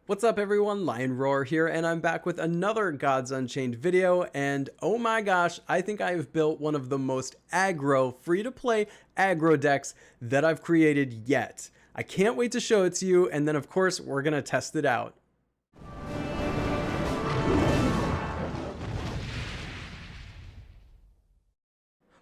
What's up everyone, Lion Roar here, and I'm back with another Gods Unchained video, and oh my gosh, I think I have built one of the most aggro, free-to-play aggro decks that I've created yet. I can't wait to show it to you, and then of course, we're gonna test it out.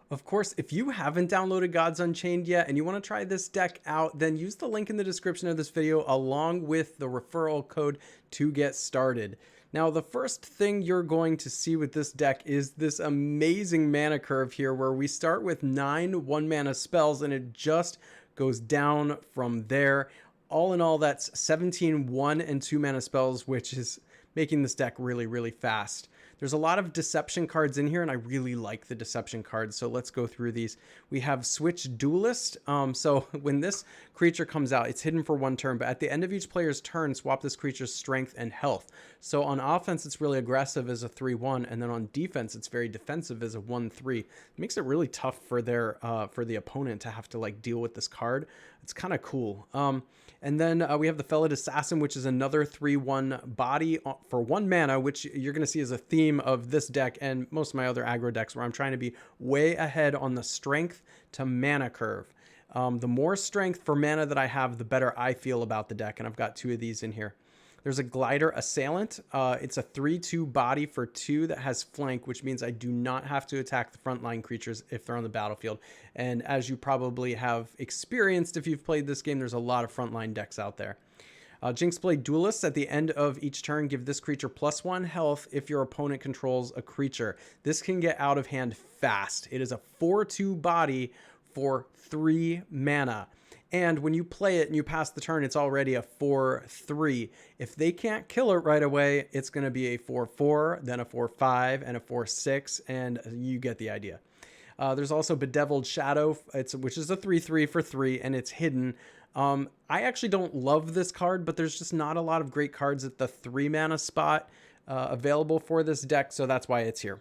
Of course, if you haven't downloaded Gods Unchained yet and you want to try this deck out, then use the link in the description of this video along with the referral code to get started. Now, the first thing you're going to see with this deck is this amazing mana curve here where we start with 9 1-mana spells and it just goes down from there. All in all, that's 17 1 and 2 mana spells, which is making this deck really fast. There's a lot of deception cards in here, and I really like the deception cards, so let's go through these. We have Switch Duelist. So when this creature comes out, it's hidden for 1 turn, but at the end of each player's turn, swap this creature's strength and health. So on offense, it's really aggressive as a 3-1, and then on defense, it's very defensive as a 1-3. It makes it really tough for the opponent to have to like deal with this card. It's kind of cool. And then we have the Felid Assassin, which is another 3-1 body for 1 mana, which you're going to see as a theme of this deck and most of my other aggro decks, where I'm trying to be way ahead on the strength to mana curve. The more strength for mana that I have, the better I feel about the deck, and I've got 2 of these in here. There's a Glider Assailant. It's a 3-2 body for 2 that has flank, which means I do not have to attack the frontline creatures if they're on the battlefield. And as you probably have experienced if you've played this game, there's a lot of frontline decks out there. Jinxblade Duelists, at the end of each turn, give this creature +1 health if your opponent controls a creature. This can get out of hand fast. It is a 4-2 body for 3 mana. And when you play it and you pass the turn, it's already a 4-3. If they can't kill it right away, it's going to be a 4-4, then a 4-5, and a 4-6, and you get the idea. There's also Bedeviled Shadow, which is a 3-3 for 3, and it's hidden. I actually don't love this card, but there's just not a lot of great cards at the 3 mana spot available for this deck, so that's why it's here.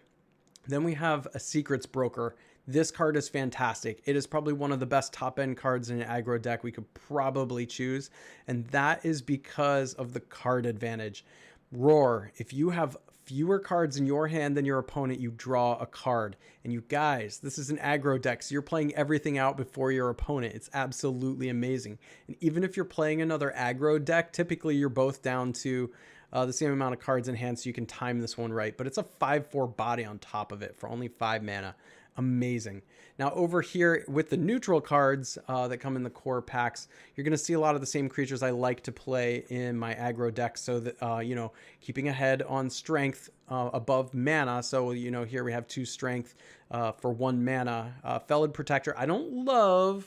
Then we have a Secrets Broker. This card is fantastic. It is probably one of the best top-end cards in an aggro deck we could probably choose, and that is because of the card advantage. Roar, if you have fewer cards in your hand than your opponent, you draw a card. And you guys, this is an aggro deck, so you're playing everything out before your opponent. It's absolutely amazing. And even if you're playing another aggro deck, typically you're both down to the same amount of cards in hand, so you can time this one right. But it's a 5-4 body on top of it for only 5 mana. Amazing. Now over here with the neutral cards that come in the core packs, you're going to see a lot of the same creatures I like to play in my aggro deck, so that, you know, keeping ahead on strength above mana. So, you know, here we have 2 strength for 1 mana. Felid Protector, I don't love,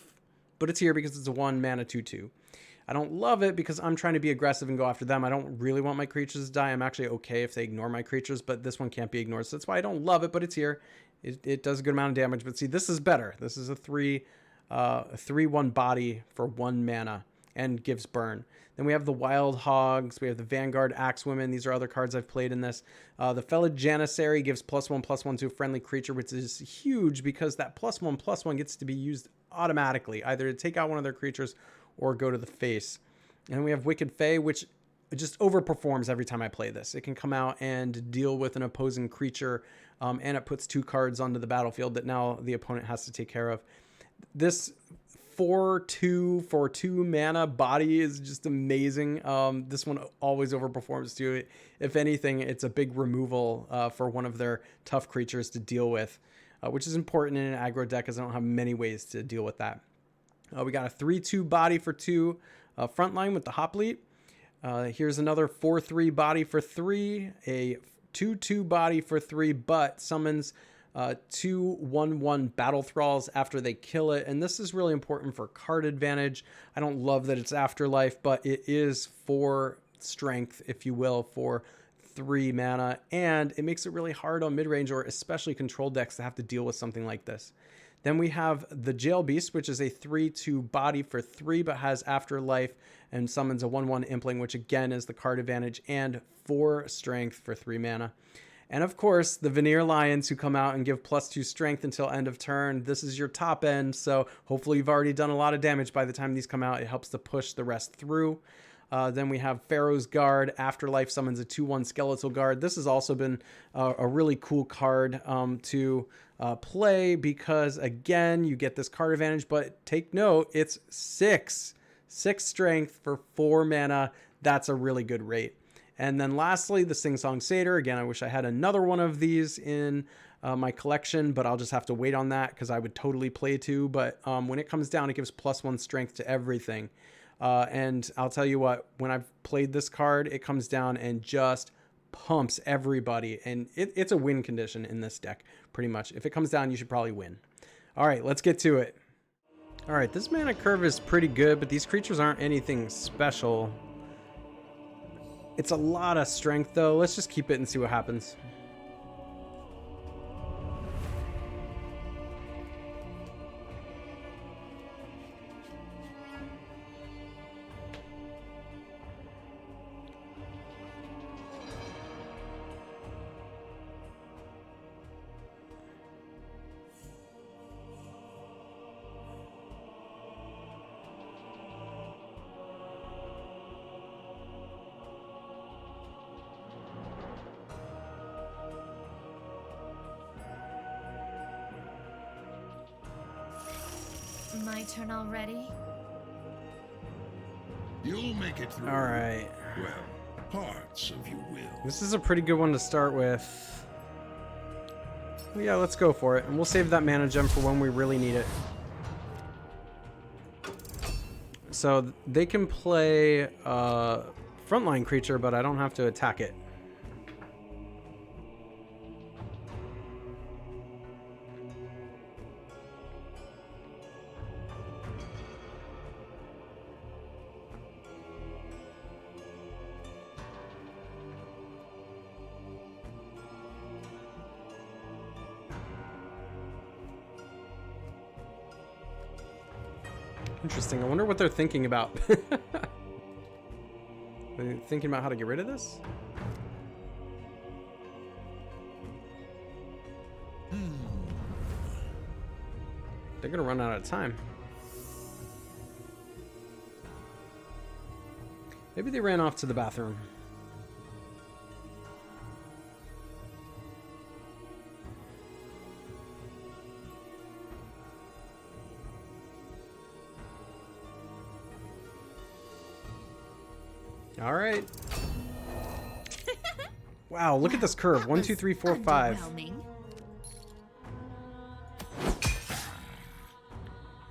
but it's here because it's a 1 mana 2-2. I don't love it because I'm trying to be aggressive and go after them. I don't really want my creatures to die. I'm actually okay if they ignore my creatures, but this one can't be ignored. So that's why I don't love it, but it's here. It does a good amount of damage, but see, this is better. This is a 3-1 body for 1 mana and gives burn. Then we have the Wild Hogs. We have the Vanguard Axewomen. These are other cards I've played in this. The Felid Janissary gives +1/+1 to a friendly creature, which is huge because that +1/+1 gets to be used automatically, either to take out one of their creatures or go to the face. And we have Wicked Fae, which just overperforms every time I play this. It can come out and deal with an opposing creature, and it puts 2 cards onto the battlefield that now the opponent has to take care of. This 4-2 for 2 mana body is just amazing. This one always overperforms too. If anything, it's a big removal for one of their tough creatures to deal with, which is important in an aggro deck, as I don't have many ways to deal with that. We got a 3-2 body for 2 frontline with the Hopleap. Here's another 4-3 body for 3, a 2-2 body for 3, but summons 2 1-1 battle thralls after they kill it. And this is really important for card advantage. I don't love that it's afterlife, but it is 4 strength, if you will, for 3 mana, and it makes it really hard on mid-range or especially control decks to have to deal with something like this. Then we have the Jail Beast, which is a 3-2 body for 3, but has Afterlife and summons a 1-1 Impling, which again is the card advantage, and 4 strength for 3 mana. And of course, the Veneer Lions, who come out and give +2 strength until end of turn. This is your top end, so hopefully you've already done a lot of damage by the time these come out. It helps to push the rest through. Then we have Pharaoh's Guard. Afterlife summons a 2/1 Skeletal Guard. This has also been a really cool card to play because, again, you get this card advantage. But take note, it's 6 strength for 4 mana. That's a really good rate. And then lastly, the Sing Song Satyr. Again, I wish I had another one of these in my collection, but I'll just have to wait on that because I would totally play 2. But when it comes down, it gives +1 strength to everything. And I'll tell you what, when I've played this card, it comes down and just pumps everybody. And it's a win condition in this deck, pretty much. If it comes down, you should probably win. All right, let's get to it. All right, this mana curve is pretty good, but these creatures aren't anything special. It's a lot of strength, though. Let's just keep it and see what happens. My turn already? You'll make it through. All right. Well, parts of you will. This is a pretty good one to start with. Well, yeah, let's go for it. And we'll save that mana gem for when we really need it. So they can play frontline creature, but I don't have to attack it. Interesting. I wonder what they're thinking about. Are they thinking about how to get rid of this? They're gonna run out of time. Maybe they ran off to the bathroom. All right. Wow, look at this curve. 1, 2, 3, 4, 5.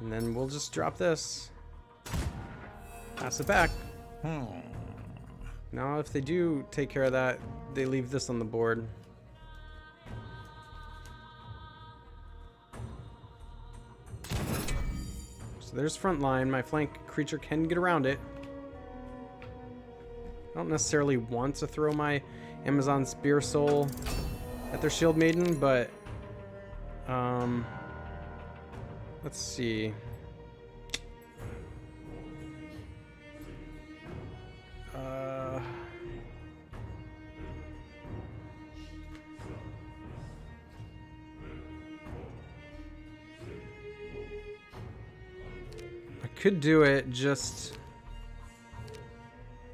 And then we'll just drop this. Pass it back. Now, if they do take care of that, they leave this on the board. So there's front line. My flank creature can get around it. I don't necessarily want to throw my Amazon Spear Soul at their Shield Maiden, but let's see. I could do it just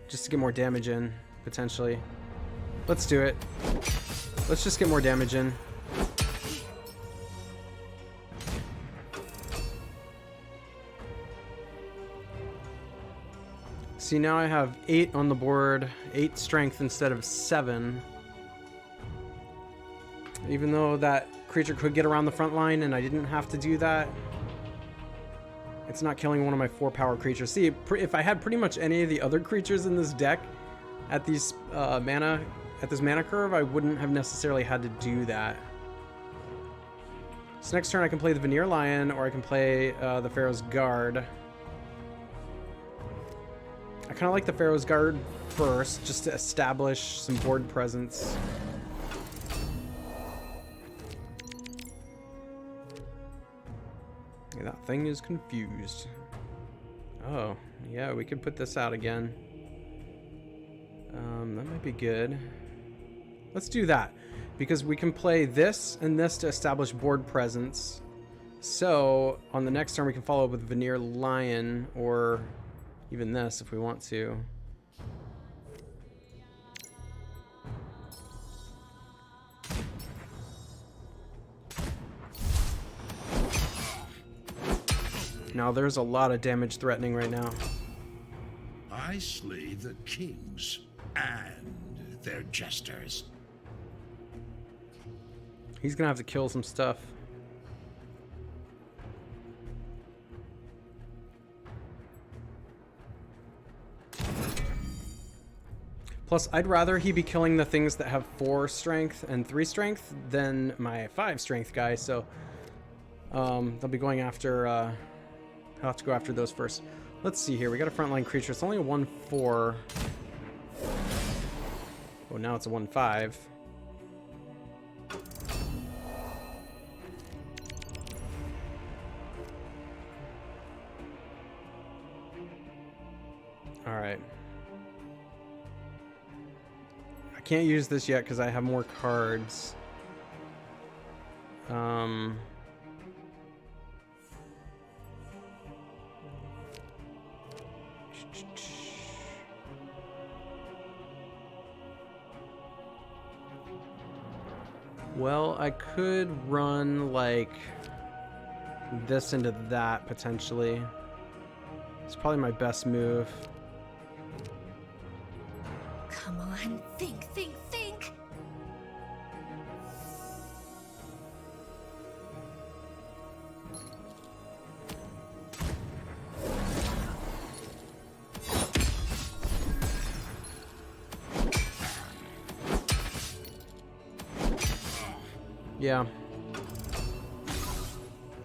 to get more damage in, potentially. Let's do it. Let's just get more damage in. See, now I have 8 on the board, 8 strength instead of 7. Even though that creature could get around the front line and I didn't have to do that, it's not killing one of my 4 power creatures. See, if I had pretty much any of the other creatures in this deck at these at this mana curve, I wouldn't have necessarily had to do that. So next turn I can play the Veneer Lion, or I can play the Pharaoh's Guard. I kind of like the Pharaoh's Guard first, just to establish some board presence. Yeah, that thing is confused. Oh, yeah, we could put this out again. That might be good. Let's do that, because we can play this and this to establish board presence. So on the next turn we can follow up with Veneer Lion, or even this if we want to. Now there's a lot of damage threatening right now. I slay the kings and their jesters. He's gonna have to kill some stuff. Plus, I'd rather he be killing the things that have 4 strength and 3 strength than my 5 strength guy, so they'll be going after, I'll have to go after those first. Let's see here, we got a frontline creature, it's only a 1/4. Oh, now it's a 1/5. Alright. I can't use this yet because I have more cards. Well, I could run like this into that potentially. It's probably my best move. Come on, think, think, think. Yeah.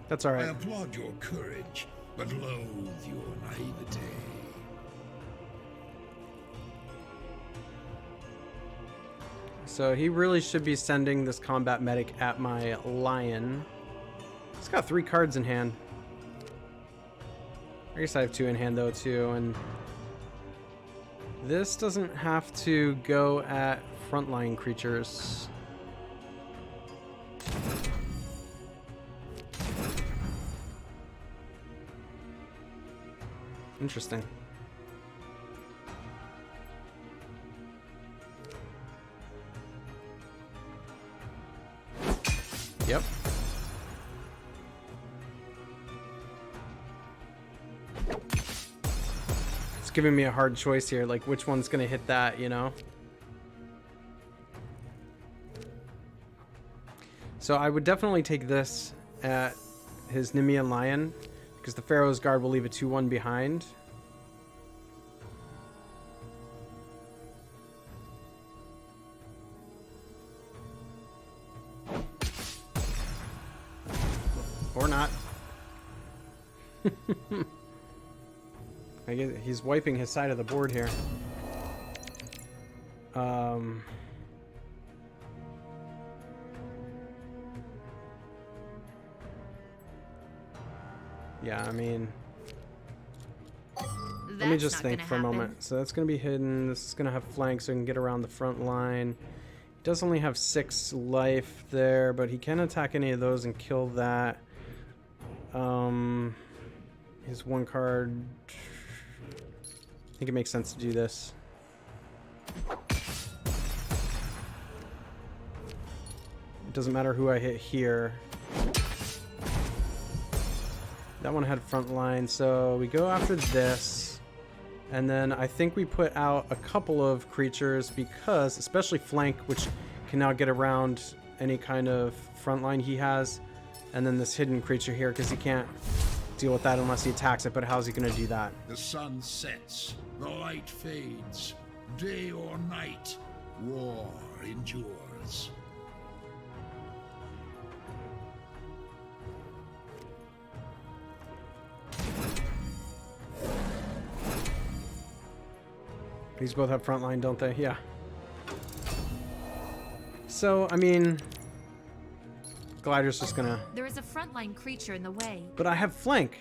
That's all I right. applaud your courage, but loathe your naivete. So he really should be sending this combat medic at my lion. He's got 3 cards in hand. I guess I have 2 in hand though too, and this doesn't have to go at frontline creatures. Interesting. Yep. It's giving me a hard choice here, like which one's gonna hit that, you know? So I would definitely take this at his Nemean Lion, because the Pharaoh's Guard will leave a 2/1 behind. Or not. I guess he's wiping his side of the board here. Yeah, I mean, let me just think for a moment. So that's going to be hidden. This is going to have flanks so he can get around the front line. He does only have 6 life there, but he can attack any of those and kill that. His 1 card. I think it makes sense to do this. It doesn't matter who I hit here. That one had front line, so we go after this. And then I think we put out a couple of creatures because, especially flank, which can now get around any kind of front line he has. And then this hidden creature here, because he can't deal with that unless he attacks it, but how's he going to do that? The sun sets, the light fades, day or night, war endures. These both have front line, don't they? Yeah. So, I mean, Glider's just gonna... There is a frontline creature in the way. But I have flank.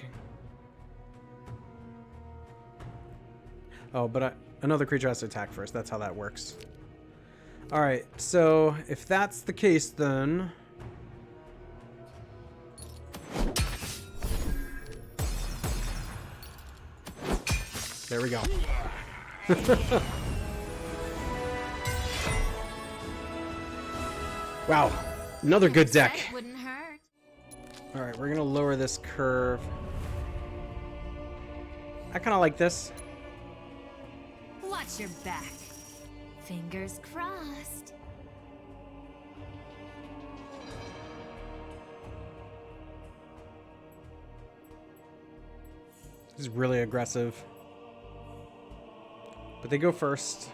Oh, but another creature has to attack first. That's how that works. Alright, so if that's the case, then... There we go. Wow, another good deck. Wouldn't hurt. All right, we're gonna lower this curve. I kind of like this. Watch your back. Fingers crossed. This is really aggressive. But they go first.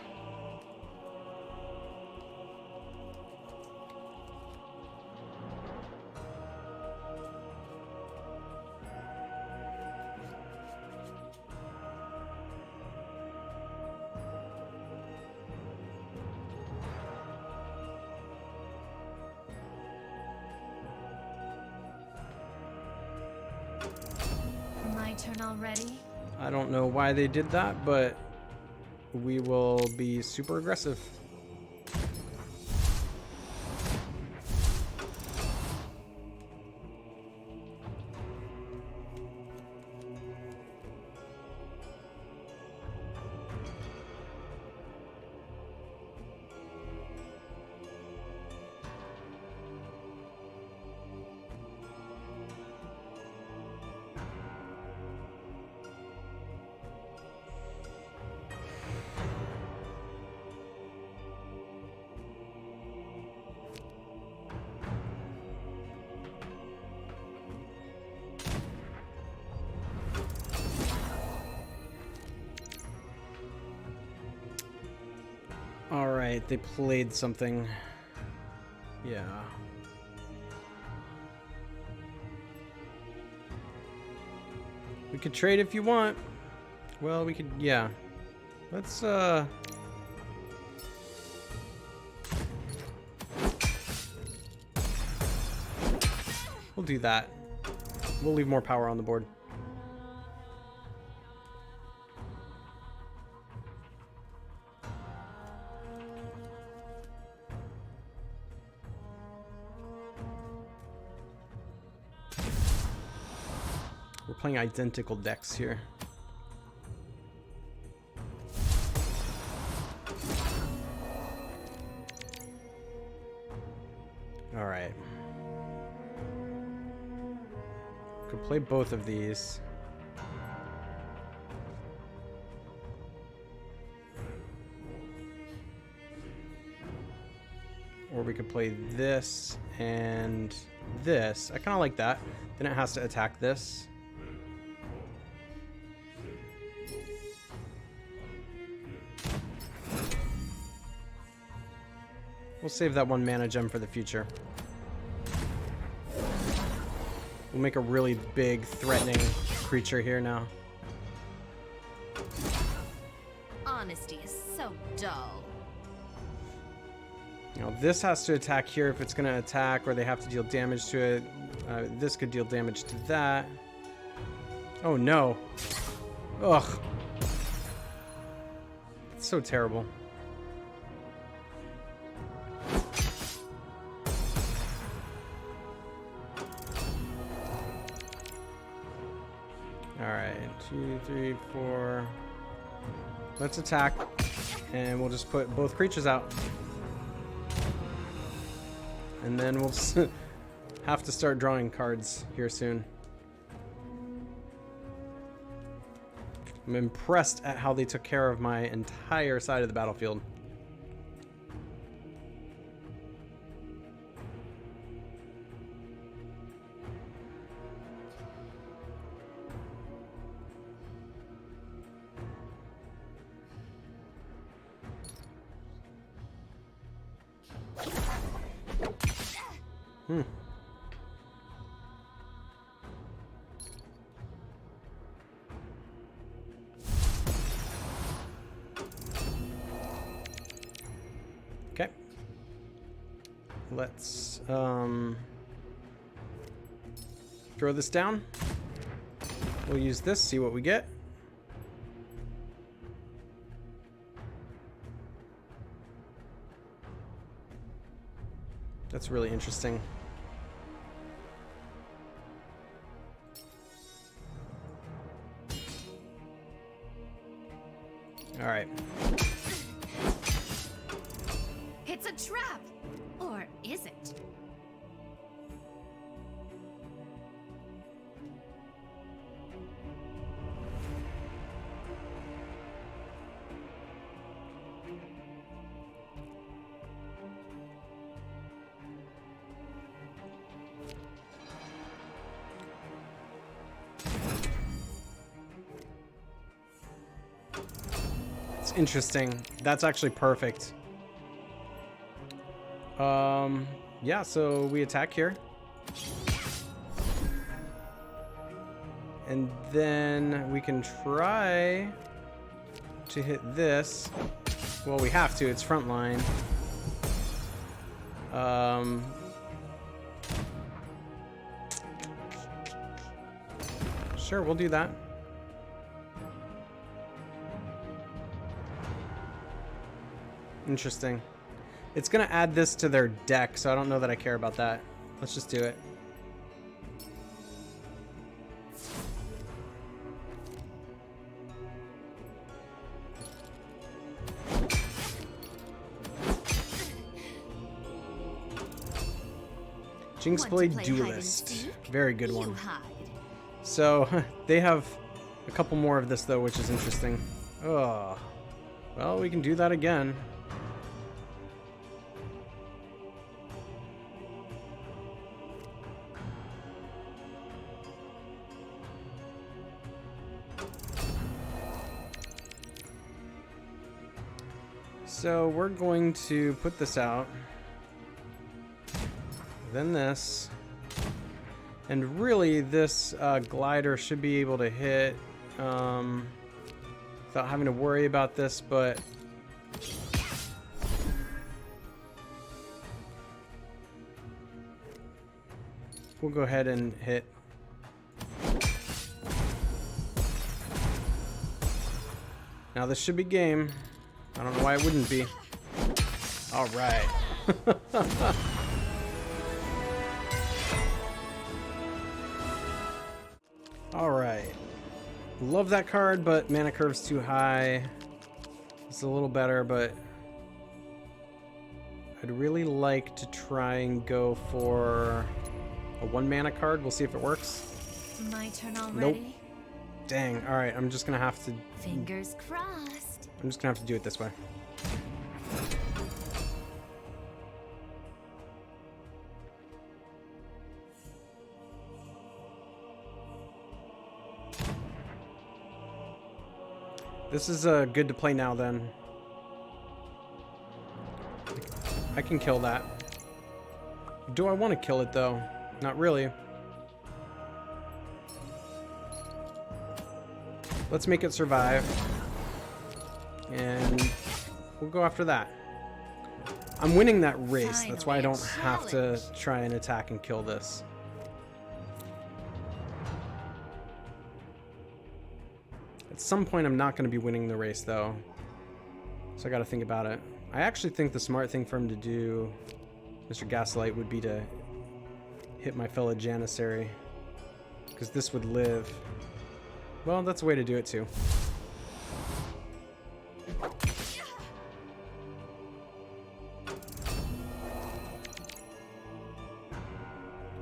My turn already? I don't know why they did that, but we will be super aggressive. All right, they played something. Yeah. We could trade if you want. Well, we could, yeah. Let's, we'll do that. We'll leave more power on the board. We're playing identical decks here. All right. Could play both of these. Or we could play this and this. I kind of like that. Then it has to attack this. We'll save that one mana gem for the future. We'll make a really big, threatening creature here now. Honesty is so dull. You know, this has to attack here if it's going to attack, or they have to deal damage to it. This could deal damage to that. Oh no. Ugh. It's so terrible. Alright, 2, 3, 4. Let's attack, and we'll just put both creatures out. And then we'll have to start drawing cards here soon. I'm impressed at how they took care of my entire side of the battlefield. Okay. Let's throw this down. We'll use this, see what we get. That's really interesting. All right. It's a trap! Or is it? interesting. That's actually perfect. Yeah, so we attack here. And then we can try to hit this. Well, we have to. It's front line. Sure, we'll do that. Interesting. It's gonna add this to their deck, so I don't know that I care about that. Let's just do it. Jinxblade Duelist. Very good one. So, they have a couple more of this, though, which is interesting. Oh. Well, we can do that again. So, we're going to put this out. Then this. And really, this glider should be able to hit without having to worry about this, but we'll go ahead and hit. Now this should be game. I don't know why it wouldn't be. All right. Alright. Love that card, but mana curve's too high. It's a little better, but I'd really like to try and go for a 1 mana card. We'll see if it works. My turn already? Nope. Dang. Alright, I'm just gonna have to... Fingers crossed. I'm just gonna have to do it this way. This is good to play now, then. I can kill that. Do I want to kill it, though? Not really. Let's make it survive. And we'll go after that. I'm winning that race. That's why I don't have to try and attack and kill this. At some point, I'm not going to be winning the race, though. So I got to think about it. I actually think the smart thing for him to do, Mr. Gaslight, would be to hit my fellow Janissary. Because this would live. Well, that's a way to do it, too.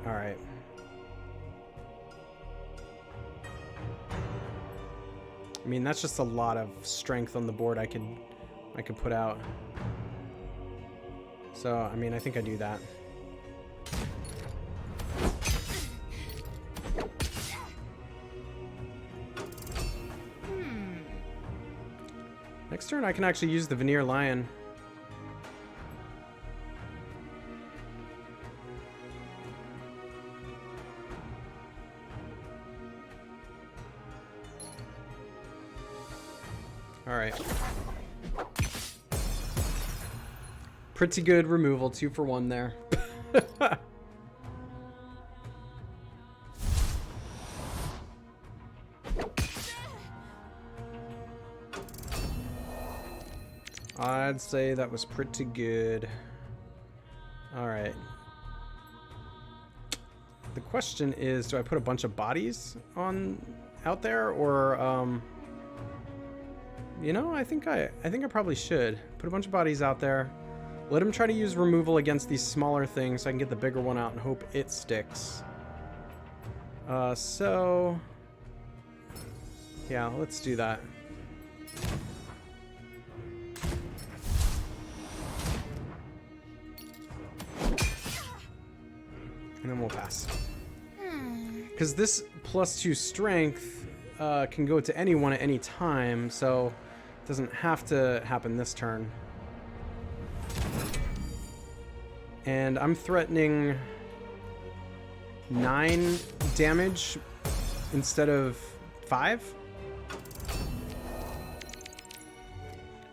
Alright. I mean, that's just a lot of strength on the board I could put out. So, I mean, I think I do that. Next turn, I can actually use the Veneer Lion. Alright. Pretty good removal, 2 for 1 there. I'd say that was pretty good. Alright. The question is, do I put a bunch of bodies out there, or you know, I think I probably should put a bunch of bodies out there. Let him try to use removal against these smaller things so I can get the bigger one out and hope it sticks. So yeah, let's do that. And then we'll pass. Because this +2 strength can go to anyone at any time, so Doesn't have to happen this turn. And I'm threatening 9 damage instead of 5.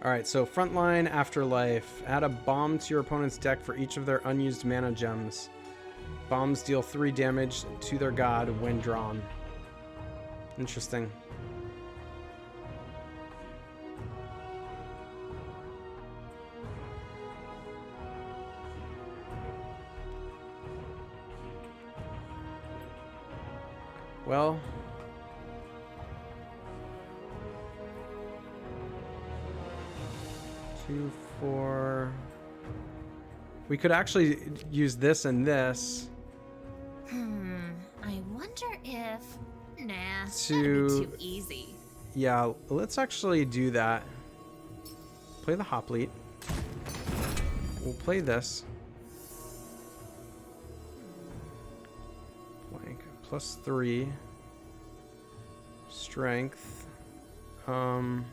Alright, so Frontline, Afterlife. Add a bomb to your opponent's deck for each of their unused mana gems. Bombs deal 3 damage to their god when drawn. Interesting. Well, two, 4. We could actually use this and this. I wonder if... Nah, that'd be To... too easy. Yeah, let's actually do that. Play the Hoplite. We'll play this. Blank. +3. Strength. I'm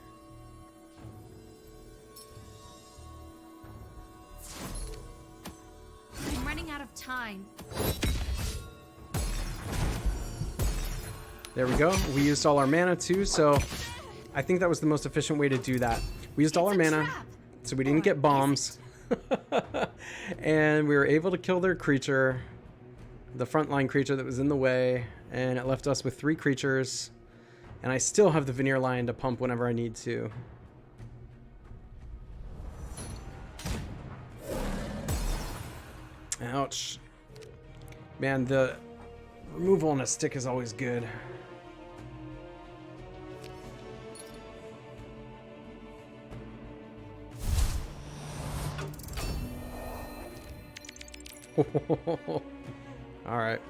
running out of time. There we go. We used all our mana too, so I think that was the most efficient way to do that. We used all our mana, so we didn't get bombs. And we were able to kill their creature, the frontline creature that was in the way, and it left us with 3 creatures. And I still have the Veneer Lion to pump whenever I need to. Ouch. Man, the removal on a stick is always good. Alright.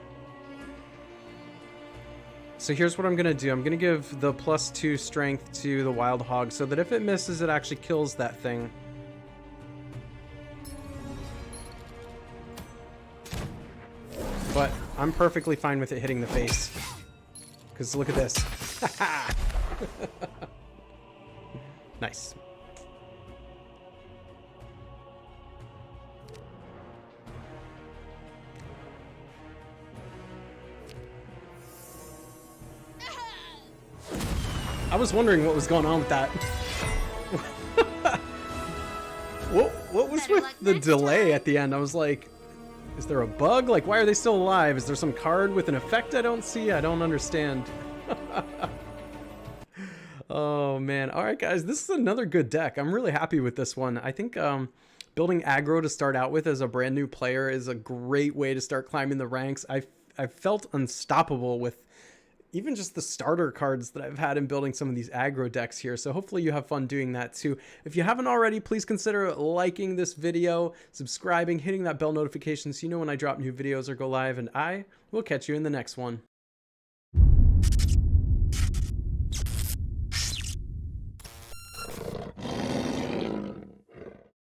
So here's what I'm going to do. I'm going to give the +2 strength to the Wild Hog so that if it misses, it actually kills that thing. But I'm perfectly fine with it hitting the face. Because look at this. Nice. I was wondering what was going on with that. What was with the delay at the end? I was like, is there a bug? Like, why are they still alive? Is there some card with an effect I don't see? I don't understand. Oh, man. All right, guys. This is another good deck. I'm really happy with this one. I think building aggro to start out with as a brand new player is a great way to start climbing the ranks. I've felt unstoppable with even just the starter cards that I've had in building some of these aggro decks here. So hopefully you have fun doing that too. If you haven't already, please consider liking this video, subscribing, hitting that bell notification so you know when I drop new videos or go live, and I will catch you in the next one.